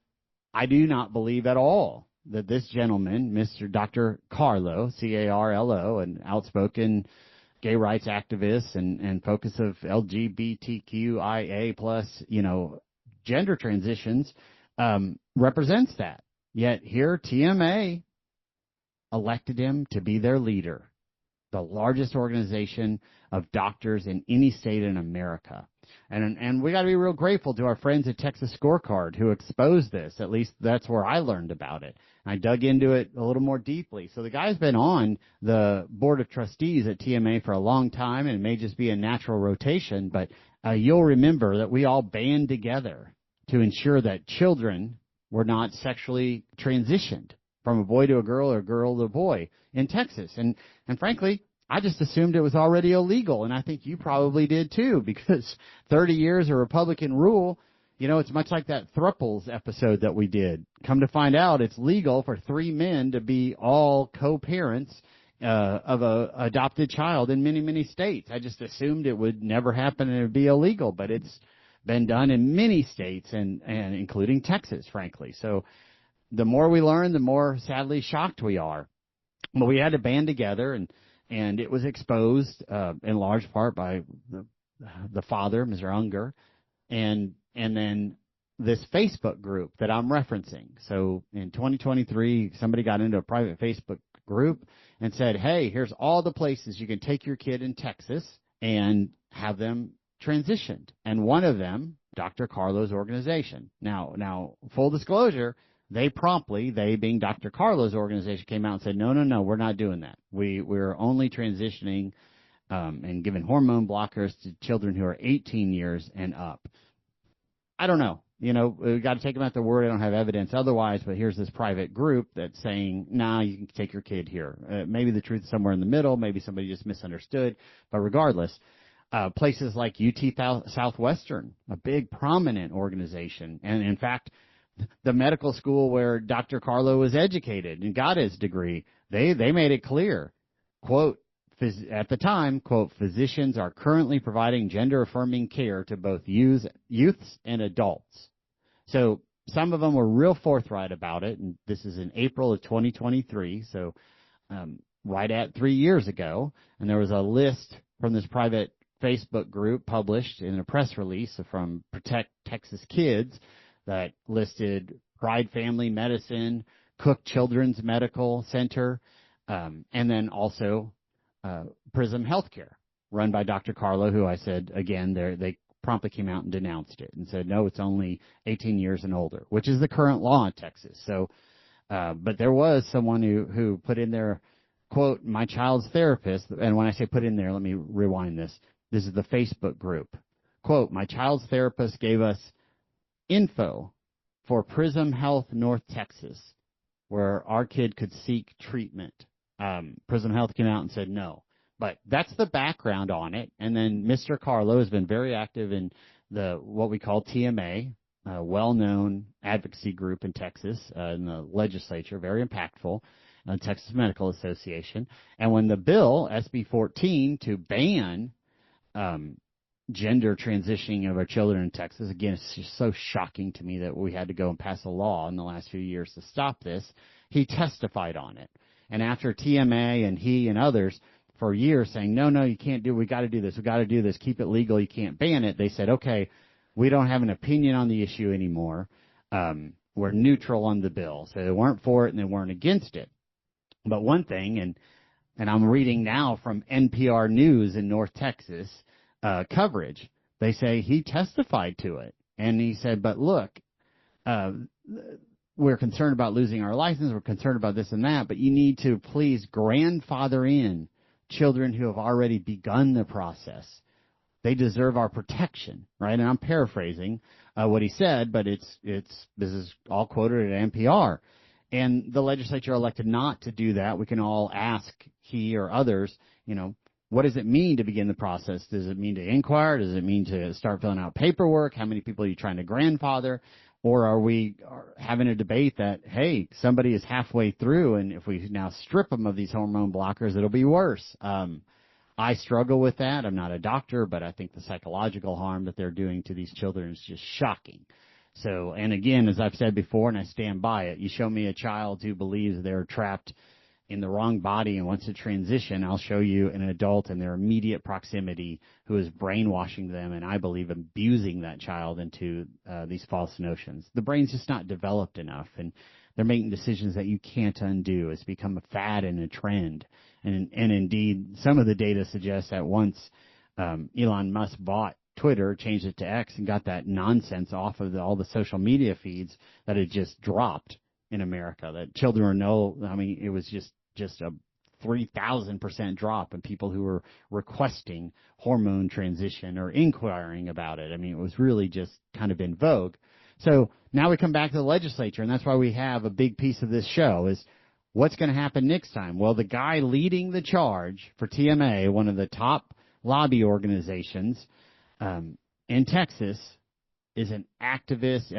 I do not believe at all that this gentleman, Mr. Dr. Carlo, C-A-R-L-O, an outspoken gay rights activist and focus of LGBTQIA plus, gender transitions, represents that. Yet here TMA elected him to be their leader, the largest organization of doctors in any state in America. And we got to be real grateful to our friends at Texas Scorecard who exposed this. At least that's where I learned about it. And I dug into it a little more deeply. So the guy's been on the board of trustees at TMA for a long time, and it may just be a natural rotation, but you'll remember that we all band together to ensure that children were not sexually transitioned from a boy to a girl or a girl to a boy in Texas. And frankly, I just assumed it was already illegal, and I think you probably did too, because 30 years of Republican rule, it's much like that Thruples episode that we did. Come to find out, it's legal for 3 men to be all co-parents of a adopted child in many, many states. I just assumed it would never happen and it would be illegal, but it's been done in many states and including Texas, frankly. So the more we learn, the more sadly shocked we are. But we had to band together, and it was exposed in large part by the father, Mr. Unger, and then this Facebook group that I'm referencing. So in 2023, somebody got into a private Facebook group and said, hey, here's all the places you can take your kid in Texas and have them transitioned. And one of them, Dr. Carlo's organization. Now, full disclosure, they being Dr. Carlo's organization, came out and said, no, we're not doing that. We're only transitioning and giving hormone blockers to children who are 18 years and up. I don't know. We've got to take them at their word. I don't have evidence otherwise, but here's this private group that's saying, nah, you can take your kid here. Maybe the truth is somewhere in the middle. Maybe somebody just misunderstood. But regardless, places like UT Southwestern, a big prominent organization, and in fact, the medical school where Dr. Carlo was educated and got his degree, they made it clear, quote, at the time, quote, physicians are currently providing gender-affirming care to both youths and adults. So some of them were real forthright about it, and this is in April of 2023, so right at 3 years ago, and there was a list from this private Facebook group published in a press release from Protect Texas Kids that listed Pride Family Medicine, Cook Children's Medical Center, and then also Prism Healthcare, run by Dr. Carlo, who I said, again, they promptly came out and denounced it and said, no, it's only 18 years and older, which is the current law in Texas. So, but there was someone who put in there, quote, my child's therapist, and when I say put in there, let me rewind this. This is the Facebook group. Quote, my child's therapist gave us info for Prism Health North Texas, where our kid could seek treatment. Prism Health came out and said no. But that's the background on it. And then Mr. Carlo has been very active in what we call TMA, a well-known advocacy group in Texas, in the legislature, very impactful, Texas Medical Association. And when the bill, SB 14, to ban gender transitioning of our children in Texas, again, it's just so shocking to me that we had to go and pass a law in the last few years to stop this, he testified on it. And after TMA and he and others for years saying, no, you can't do it, we got to do this, keep it legal, you can't ban it, they said, okay, we don't have an opinion on the issue anymore. We're neutral on the bill. So they weren't for it and they weren't against it. But one thing, and I'm reading now from NPR News in North Texas coverage, they say he testified to it. And he said, but look, we're concerned about losing our license, we're concerned about this and that, but you need to please grandfather in children who have already begun the process. They deserve our protection, right? And I'm paraphrasing what he said, but this is all quoted at NPR. And the legislature elected not to do that. We can all ask he or others, what does it mean to begin the process? Does it mean to inquire? Does it mean to start filling out paperwork? How many people are you trying to grandfather? Or are we having a debate that, hey, somebody is halfway through, and if we now strip them of these hormone blockers, it'll be worse? I struggle with that. I'm not a doctor, but I think the psychological harm that they're doing to these children is just shocking. So, and again, as I've said before, and I stand by it, you show me a child who believes they're trapped in the wrong body and wants to transition, I'll show you an adult in their immediate proximity who is brainwashing them and I believe abusing that child into these false notions. The brain's just not developed enough, and they're making decisions that you can't undo. It's become a fad and a trend. And indeed, some of the data suggests that once Elon Musk bought Twitter, changed it to X, and got that nonsense off of all the social media feeds, that it just dropped in America. That children it was just a 3,000% drop in people who were requesting hormone transition or inquiring about it. It was really just kind of in vogue. So now we come back to the legislature, and that's why we have a big piece of this show is what's going to happen next time. Well, the guy leading the charge for TMA, one of the top lobby organizations in Texas, is an activist,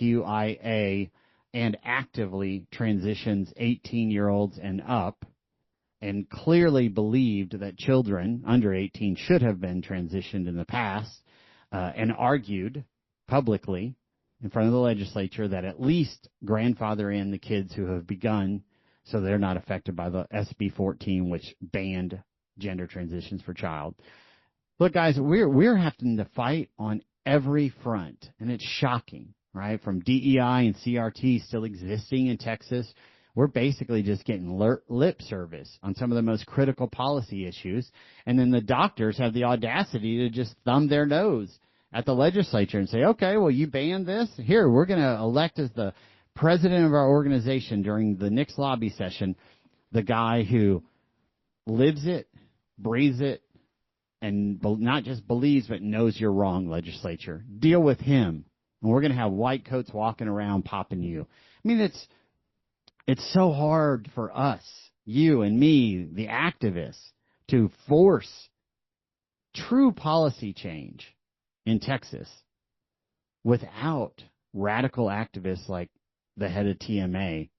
LGBTQIA, and actively transitions 18-year-olds and up, and clearly believed that children under 18 should have been transitioned in the past, and argued publicly in front of the legislature that at least grandfather in the kids who have begun so they're not affected by the SB 14, which banned gender transitions for child. Look, guys, we're having to fight on every front, and it's shocking. Right, from DEI and CRT still existing in Texas, we're basically just getting lip service on some of the most critical policy issues, and then the doctors have the audacity to just thumb their nose at the legislature and say, okay, well, you banned this? Here, we're going to elect as the president of our organization during the next lobby session the guy who lives it, breathes it, and not just believes but knows you're wrong, legislature. Deal with him. And we're going to have white coats walking around popping you. It's so hard for us, you and me, the activists, to force true policy change in Texas without radical activists like the head of TMA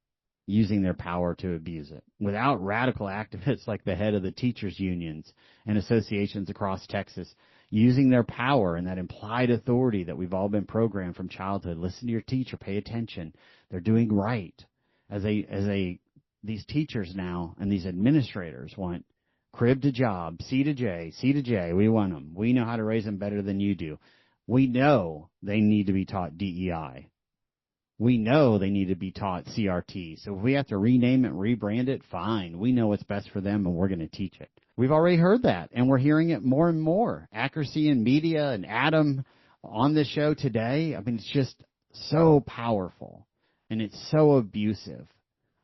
using their power to abuse it, without radical activists like the head of the teachers' unions and associations across Texas using their power and that implied authority that we've all been programmed from childhood. Listen to your teacher, pay attention. They're doing right. These teachers now and these administrators want crib to job, C to J. We want them. We know how to raise them better than you do. We know they need to be taught DEI. We know they need to be taught CRT. So if we have to rename it, rebrand it, fine. We know what's best for them, and we're going to teach it. We've already heard that, and we're hearing it more and more. Accuracy in media and Adam on this show today, I mean, it's just so powerful, and it's so abusive.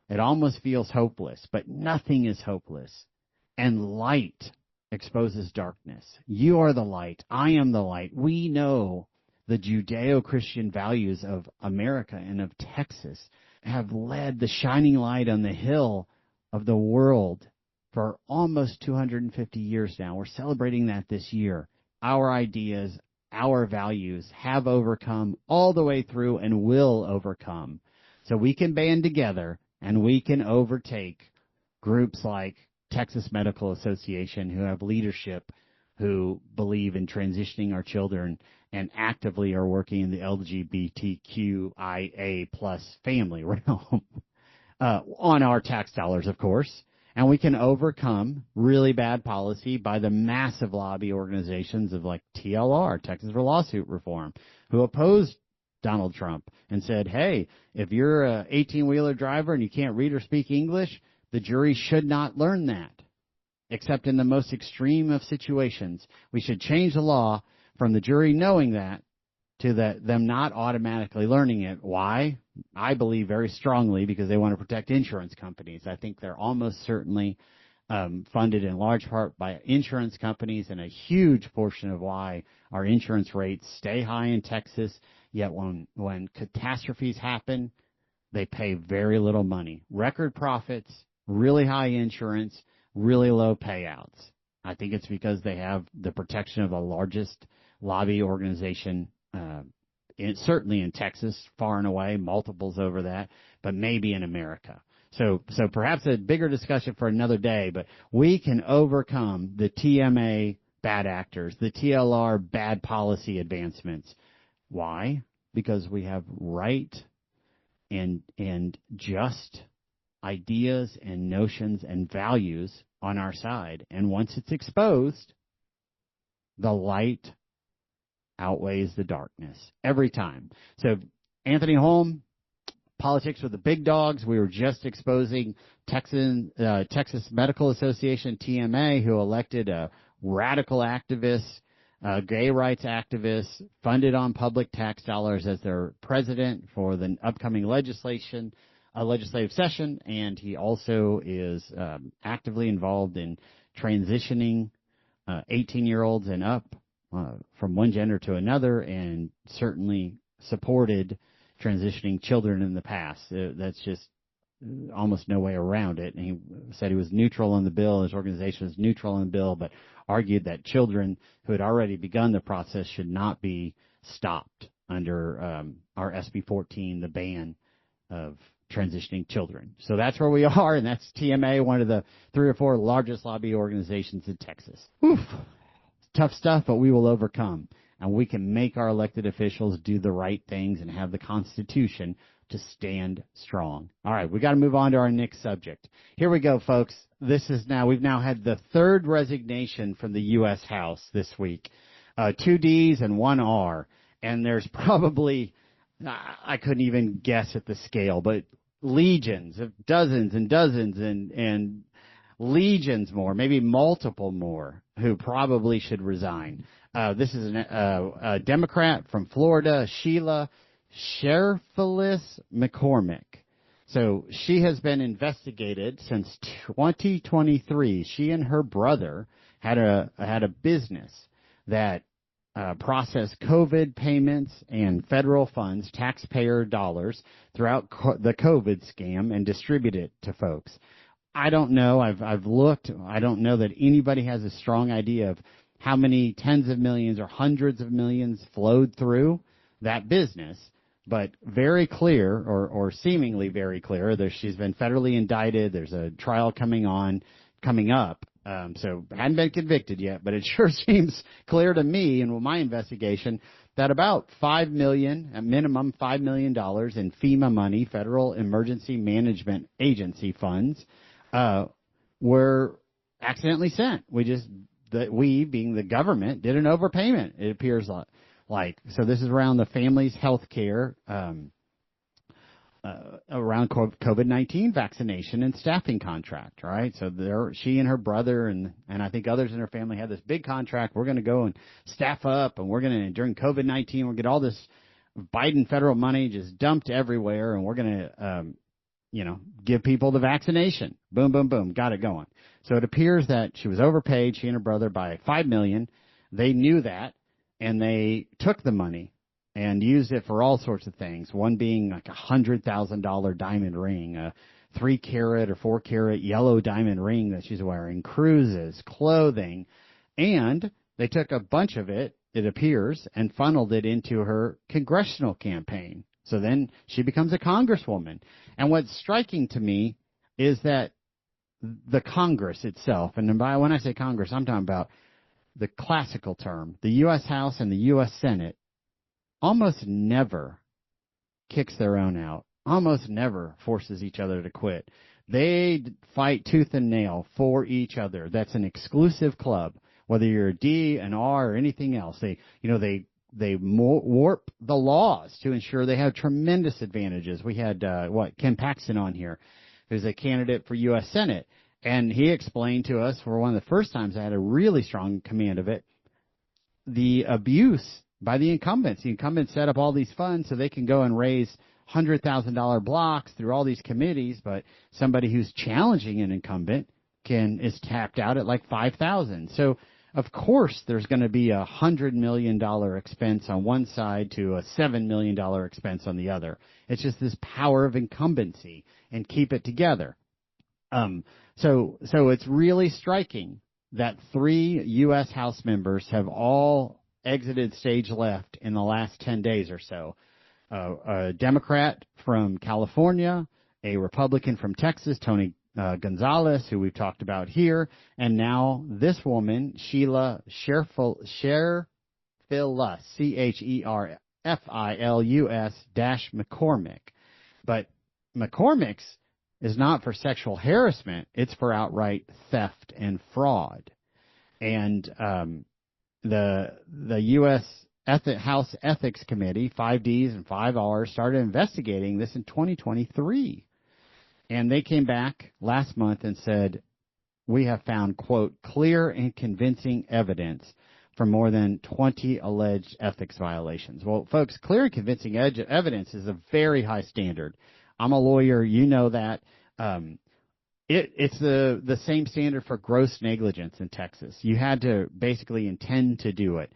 It almost feels hopeless, but nothing is hopeless. And light exposes darkness. You are the light. I am the light. We know the Judeo-Christian values of America and of Texas have led the shining light on the hill of the world for almost 250 years now. We're celebrating that this year. Our ideas, our values have overcome all the way through and will overcome. So we can band together and we can overtake groups like Texas Medical Association, who have leadership who believe in transitioning our children and actively are working in the LGBTQIA plus family realm on our tax dollars, of course. And we can overcome really bad policy by the massive lobby organizations of like TLR, Texas for Lawsuit Reform, who opposed Donald Trump and said, hey, if you're a 18-wheeler driver and you can't read or speak English, the jury should not learn that, except in the most extreme of situations. We should change the law from the jury knowing that to them not automatically learning it. Why? I believe very strongly because they want to protect insurance companies. I think they're almost certainly funded in large part by insurance companies, and a huge portion of why our insurance rates stay high in Texas, yet when catastrophes happen, they pay very little money. Record profits, really high insurance, really low payouts. I think it's because they have the protection of the largest lobby organization, certainly in Texas, far and away, multiples over that, but maybe in America. So perhaps a bigger discussion for another day, but we can overcome the TMA bad actors, the TLR bad policy advancements. Why? Because we have right and just ideas and notions and values on our side. And once it's exposed, the light outweighs the darkness every time. So Anthony Holm, politics with the big dogs. We were just exposing Texas Medical Association, TMA, who elected a radical activist, gay rights activist, funded on public tax dollars as their president for the upcoming legislative session, and he also is actively involved in transitioning 18-year-olds and up from one gender to another, and certainly supported transitioning children in the past. That's just almost no way around it. And he said he was neutral on the bill, his organization was neutral on the bill, but argued that children who had already begun the process should not be stopped under our SB 14, the ban of transitioning children. So that's where we are, and that's TMA, one of the 3 or 4 largest lobby organizations in Texas. Oof. Tough stuff, but we will overcome. And we can make our elected officials do the right things and have the Constitution to stand strong. All right, we got to move on to our next subject. Here we go, folks. We've now had the 3rd resignation from the U.S. House this week. 2 Ds and 1 R. And there's probably, I couldn't even guess at the scale, but legions of dozens and dozens and legions more, maybe multiple more, who probably should resign. This is a Democrat from Florida, Sheila Sherfilis McCormick. So she has been investigated since 2023. She and her brother had a business that processed COVID payments and federal funds, taxpayer dollars, throughout the COVID scam and distributed it to folks. I don't know. I've looked. I don't know that anybody has a strong idea of how many tens of millions or hundreds of millions flowed through that business, but very clear, or seemingly very clear, she's been federally indicted. There's a trial coming up So hadn't been convicted yet, but it sure seems clear to me in my investigation that about $5 million, at minimum $5 million in FEMA money, Federal Emergency Management Agency funds, were accidentally sent. We, being the government, did an overpayment, it appears like. So this is around the family's health care, around COVID-19 vaccination and staffing contract, right? So she and her brother and I think others in her family had this big contract. We're going to go and staff up, and we're going to, during COVID-19, we'll get all this Biden federal money just dumped everywhere, and we're going to, give people the vaccination. Boom, boom, boom, got it going. So it appears that she was overpaid, she and her brother, by $5 million. They knew that, and they took the money and used it for all sorts of things, one being like $100,000 diamond ring, a 3-carat or 4-carat yellow diamond ring that she's wearing, cruises, clothing, and they took a bunch of it appears, and funneled it into her congressional campaign. So then she becomes a congresswoman. And what's striking to me is that the Congress itself, and when I say Congress, I'm talking about the classical term, the U.S. House and the U.S. Senate, almost never kicks their own out, almost never forces each other to quit. They fight tooth and nail for each other. That's an exclusive club, whether you're a D, an R, or anything else. They warp the laws to ensure they have tremendous advantages. We had, Ken Paxton on here, who's a candidate for U.S. Senate, and he explained to us, for one of the first times I had a really strong command of it, the abuse by the incumbents. The incumbents set up all these funds so they can go and raise $100,000 blocks through all these committees, but somebody who's challenging an incumbent is tapped out at like $5,000. So, of course, there's going to be $100 million expense on one side to a $7 million expense on the other. It's just this power of incumbency and keep it together. So it's really striking that 3 U.S. House members have all exited stage left in the last 10 days or so. A Democrat from California, a Republican from Texas, Tony Gonzalez, who we've talked about here, and now this woman, Sheila Sherfilus, Cherfilus-McCormick. But McCormick's is not for sexual harassment, it's for outright theft and fraud. And the U.S. House Ethics Committee, 5Ds and 5Rs, started investigating this in 2023. And they came back last month and said, we have found, quote, clear and convincing evidence for more than 20 alleged ethics violations. Well, folks, clear and convincing evidence is a very high standard. I'm a lawyer. You know that. It's the same standard for gross negligence in Texas. You had to basically intend to do it.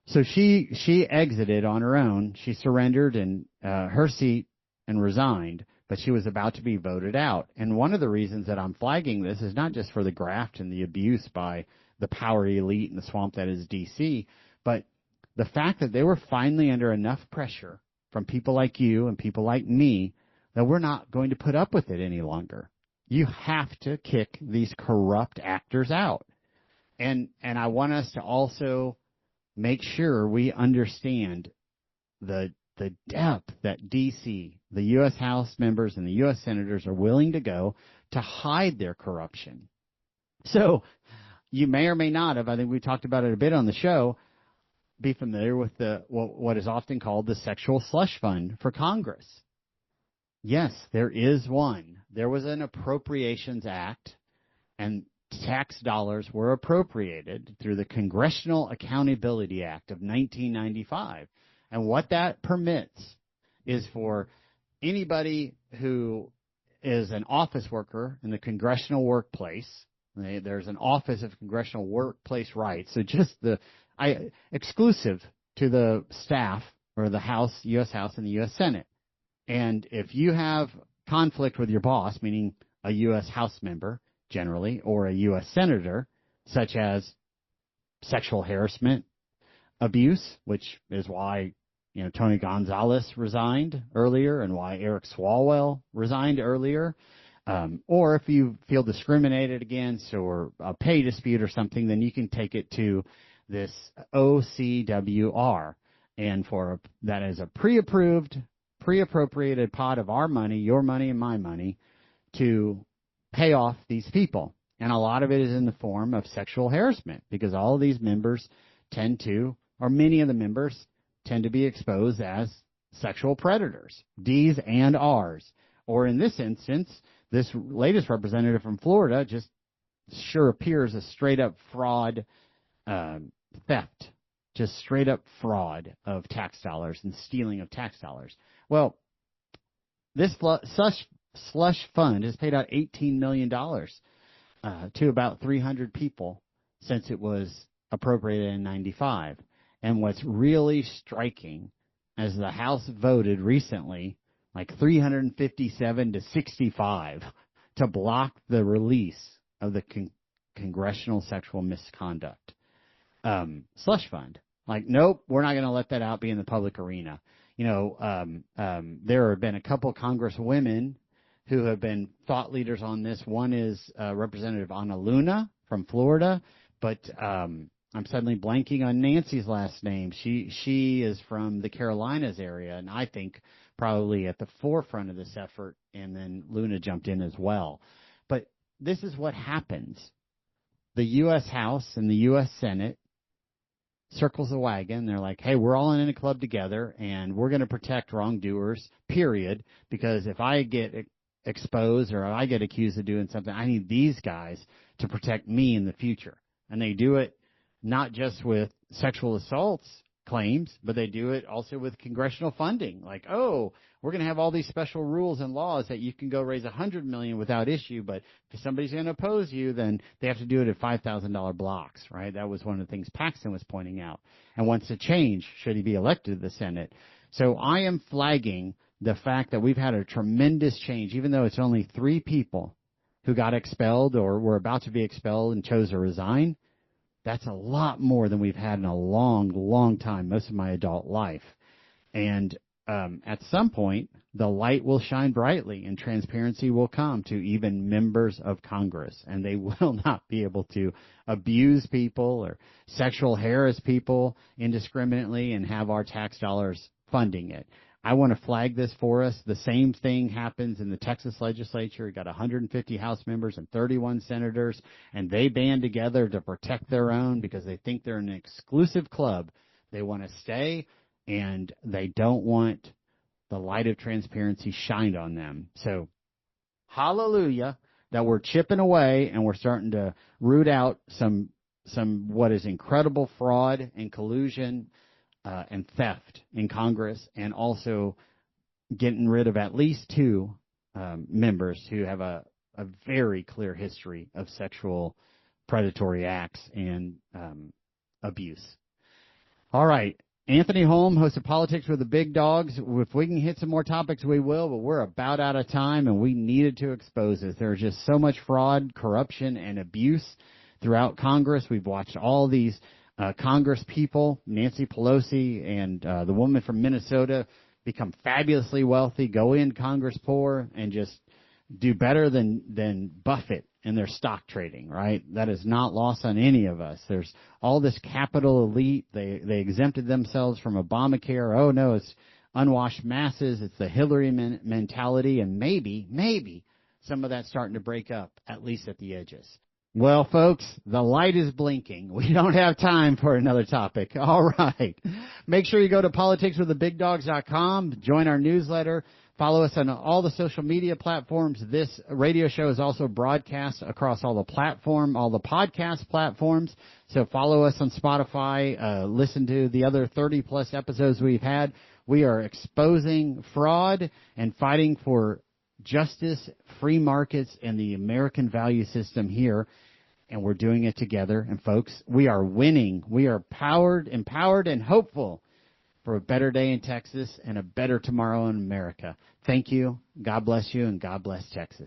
So she exited on her own. She surrendered and her seat and resigned, but she was about to be voted out. And one of the reasons that I'm flagging this is not just for the graft and the abuse by the power elite in the swamp that is D.C., but the fact that they were finally under enough pressure from people like you and people like me that we're not going to put up with it any longer. You have to kick these corrupt actors out. And I want us to also make sure we understand the depth that D.C., the U.S. House members and the U.S. senators are willing to go to hide their corruption. So you may or may not have, I think we talked about it a bit on the show, be familiar with what is often called the sexual slush fund for Congress. Yes, there is one. There was an Appropriations Act, and tax dollars were appropriated through the Congressional Accountability Act of 1995. And what that permits is for anybody who is an office worker in the congressional workplace. There's an Office of Congressional Workplace Rights, so just exclusive to the staff or the House, U.S. House, and the U.S. Senate. And if you have conflict with your boss, meaning a U.S. House member generally, or a U.S. senator, such as sexual harassment, abuse, which is why Tony Gonzalez resigned earlier and why Eric Swalwell resigned earlier, Or if you feel discriminated against or a pay dispute or something, then you can take it to this OCWR. And that is a pre-approved, pre-appropriated pot of our money, your money and my money, to pay off these people. And a lot of it is in the form of sexual harassment, because all of these members many of the members tend to be exposed as sexual predators, D's and R's. Or in this instance, this latest representative from Florida just sure appears a straight-up fraud, theft, just straight-up fraud of tax dollars and stealing of tax dollars. Well, this slush fund has paid out $18 million to about 300 people since it was appropriated in 95. And what's really striking, as the House voted recently, like 357 to 65, to block the release of the Congressional sexual misconduct slush fund. Like, nope, we're not going to let that out be in the public arena. There have been a couple Congresswomen who have been thought leaders on this. One is Representative Ana Luna from Florida, but I'm suddenly blanking on Nancy's last name. She is from the Carolinas area, and I think probably at the forefront of this effort, and then Luna jumped in as well. But this is what happens. The U.S. House and the U.S. Senate circles the wagon. They're like, hey, we're all in a club together, and we're going to protect wrongdoers, period, because if I get exposed or I get accused of doing something, I need these guys to protect me in the future. And they do it not just with sexual assaults claims, but they do it also with congressional funding. Like, oh, we're going to have all these special rules and laws that you can go raise $100 million without issue, but if somebody's going to oppose you, then they have to do it at $5,000 blocks, right? That was one of the things Paxton was pointing out, and wants to change should he be elected to the Senate. So I am flagging the fact that we've had a tremendous change, even though it's only 3 people who got expelled or were about to be expelled and chose to resign. That's a lot more than we've had in a long, long time, most of my adult life. And at some point, the light will shine brightly and transparency will come to even members of Congress. And they will not be able to abuse people or sexual harass people indiscriminately and have our tax dollars funding it. I want to flag this for us. The same thing happens in the Texas legislature. You've got 150 House members and 31 senators, and they band together to protect their own because they think they're an exclusive club. They want to stay, and they don't want the light of transparency shined on them. So, hallelujah that we're chipping away and we're starting to root out some what is incredible fraud and collusion and theft in Congress, and also getting rid of at least 2 members who have a very clear history of sexual predatory acts and abuse. All right. Anthony Holm, host of Politics with the Big Dogs. If we can hit some more topics, we will, but we're about out of time, and we needed to expose this. There's just so much fraud, corruption, and abuse throughout Congress. We've watched all these Congress people, Nancy Pelosi and the woman from Minnesota, become fabulously wealthy, go in Congress poor, and just do better than Buffett in their stock trading, right? That is not lost on any of us. There's all this capital elite. They exempted themselves from Obamacare. Oh, no, it's unwashed masses. It's the Hillary mentality, and maybe some of that's starting to break up, at least at the edges. Well, folks, the light is blinking. We don't have time for another topic. All right. Make sure you go to politicswiththebigdogs.com, join our newsletter, follow us on all the social media platforms. This radio show is also broadcast across all the podcast platforms. So follow us on Spotify, listen to the other 30-plus episodes we've had. We are exposing fraud and fighting for justice, free markets, and the American value system here, and we're doing it together. And folks, we are winning. We are empowered, and hopeful for a better day in Texas and a better tomorrow in America. Thank you. God bless you, and God bless Texas.